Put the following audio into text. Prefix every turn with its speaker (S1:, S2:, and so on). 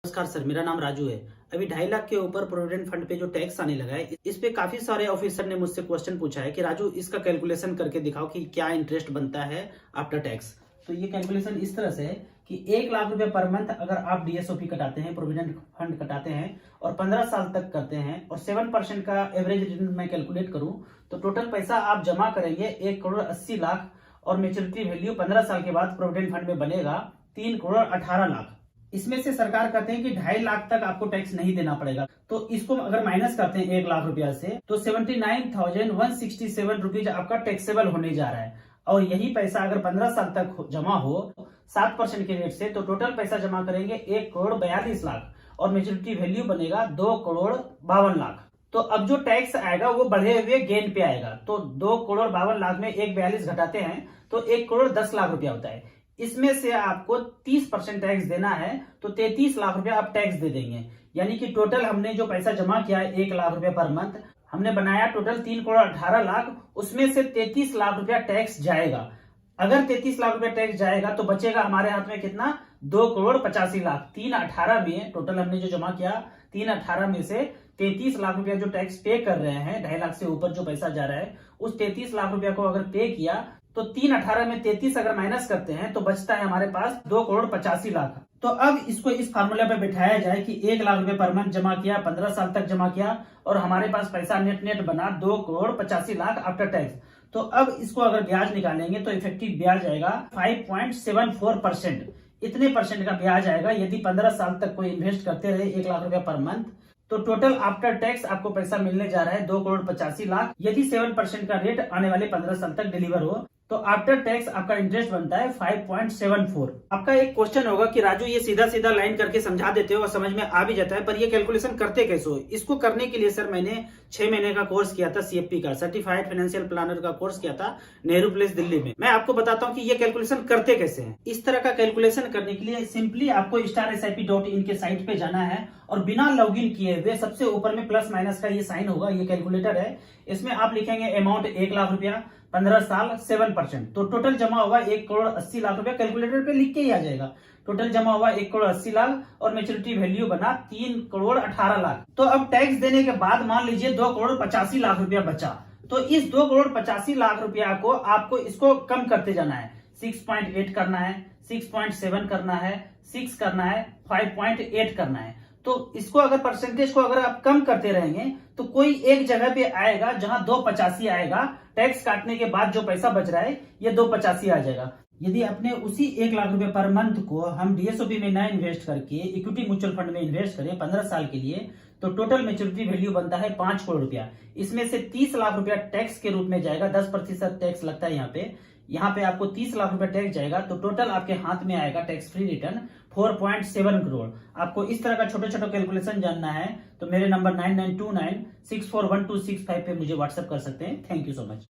S1: नमस्कार सर, मेरा नाम राजू है। अभी 2.5 लाख के ऊपर प्रोविडेंट फंड पे जो टैक्स आने लगा है, इस पे काफी सारे ऑफिसर ने मुझसे क्वेश्चन पूछा है कि राजू इसका कैलकुलेशन करके दिखाओ कि क्या इंटरेस्ट बनता है आफ्टर टैक्स। तो ये कैलकुलेशन इस तरह से है कि 1 लाख रुपए पर मंथ अगर आप डीएसओपी कटाते हैं, प्रोविडेंट फंड कटाते हैं और 15 साल तक करते हैं और 7% का एवरेज रिटर्न मैं कैलकुलेट करूं तो टोटल पैसा आप जमा करेंगे 1,80,00,000 और मेच्योरिटी वैल्यू 15 साल के बाद प्रोविडेंट फंड में बनेगा 3,18,00,000। इसमें से सरकार कहते हैं कि 2.5 लाख तक आपको टैक्स नहीं देना पड़ेगा। तो इसको अगर माइनस करते हैं 1 लाख रुपया से तो 79,167 रुपीज आपका टैक्सेबल होने जा रहा है। और यही पैसा अगर 15 साल तक जमा हो 7% के रेट से तो टोटल पैसा जमा करेंगे 1,42,00,000 और मेच्योरिटी वैल्यू बनेगा 2,52,00,000। तो अब जो टैक्स आएगा वो बढ़े हुए गेन पे आएगा। तो 2,52,00,000 में 1,42 घटाते हैं तो 1,10,00,000 रुपया होता है। इसमें से आपको 30% टैक्स देना है तो 33 लाख रुपया आप टैक्स दे देंगे। यानी कि टोटल हमने जो पैसा जमा किया है 1 लाख रुपया पर मंथ, हमने बनाया टोटल 3,18,00,000, उसमें से 33 लाख रुपया टैक्स जाएगा। अगर 33 लाख रुपया टैक्स जाएगा तो बचेगा हमारे हाथ में कितना, 2,85,00,000। 3,18 में टोटल हमने जो जमा किया 3,18 में से 33 लाख रुपया जो टैक्स पे कर रहे हैं, 2.5 लाख से ऊपर जो पैसा जा रहा है उस 33 लाख रुपया को अगर पे किया तो 3,18 में 33 अगर माइनस करते हैं तो बचता है हमारे पास 2,85,00,000। तो अब इसको इस फार्मूला पे बिठाया जाए कि 1 लाख रुपए पर मंथ जमा किया, 15 साल तक जमा किया और हमारे पास पैसा नेट बना 2,85,00,000 आफ्टर टैक्स। तो अब इसको अगर ब्याज निकालेंगे तो इफेक्टिव ब्याज आएगा 5.74%। इतने परसेंट का ब्याज आएगा यदि 15 साल तक कोई इन्वेस्ट करते रहे 1 लाख रुपया पर मंथ। तो टोटल आफ्टर टैक्स आपको पैसा मिलने जा रहा है 2,85,00,000 यदि 7% का रेट आने वाले 15 साल तक डिलीवर हो तो आफ्टर टैक्स आपका इंटरेस्ट बनता है 5.74। आपका एक क्वेश्चन होगा कि राजू ये सीधा सीधा लाइन करके समझा देते हो और समझ में आ भी जाता है, पर ये कैलकुलेशन करते कैसे हो? इसको करने के लिए सर मैंने 6 महीने का कोर्स किया था, सीएफपी का, सर्टिफाइड फाइनेंशियल प्लानर का कोर्स किया था नेहरू प्लेस दिल्ली में। मैं आपको बताता हूँ कि ये कैलकुलेशन करते कैसे हैं। इस तरह का कैलकुलेशन करने के लिए सिंपली आपको StarSIP.in के साइट पे जाना है और बिना लॉगिन किए हुए सबसे ऊपर में प्लस माइनस का ये साइन होगा, ये कैलकुलेटर है। इसमें आप लिखेंगे अमाउंट 1 लाख रुपया, 15 साल 7%, तो टोटल जमा हुआ 1,80,00,000 रुपया। कैलकुलेटर पे लिख के ही आ जाएगा। टोटल जमा हुआ 1,80,00,000 और मेच्योरिटी वैल्यू बना 3,18,00,000। तो अब टैक्स देने के बाद मान लीजिए 2,85,00,000 रुपया बचा। तो इस 2,85,00,000 रुपया को आपको इसको कम करते जाना है। 6.8 करना है, 6.7 करना है, 6 करना है, 5.8 करना है। तो इसको अगर परसेंटेज को अगर आप कम करते रहेंगे तो कोई एक जगह पे आएगा जहां 2,85 आएगा। टैक्स काटने के बाद जो पैसा बच रहा है ये 2,85 आ जाएगा। यदि अपने उसी 1 लाख रुपए पर मंथ को हम डीएसओपी में ना इन्वेस्ट करके इक्विटी म्यूचुअल फंड में इन्वेस्ट करें 15 साल के लिए तो टोटल मेच्योरिटी वैल्यू बनता है 5 करोड़ रुपया। इसमें से 30 लाख रुपया टैक्स के रूप में जाएगा, 10% टैक्स लगता है यहाँ पे आपको 30 लाख रुपया टैक्स जाएगा। तो टोटल आपके हाथ में आएगा टैक्स फ्री रिटर्न 4.7 करोड़। आपको इस तरह का छोटे छोटे कैलकुलेशन जानना है तो मेरे नंबर 9929641265 पे मुझे व्हाट्सएप कर सकते हैं। Thank you so much.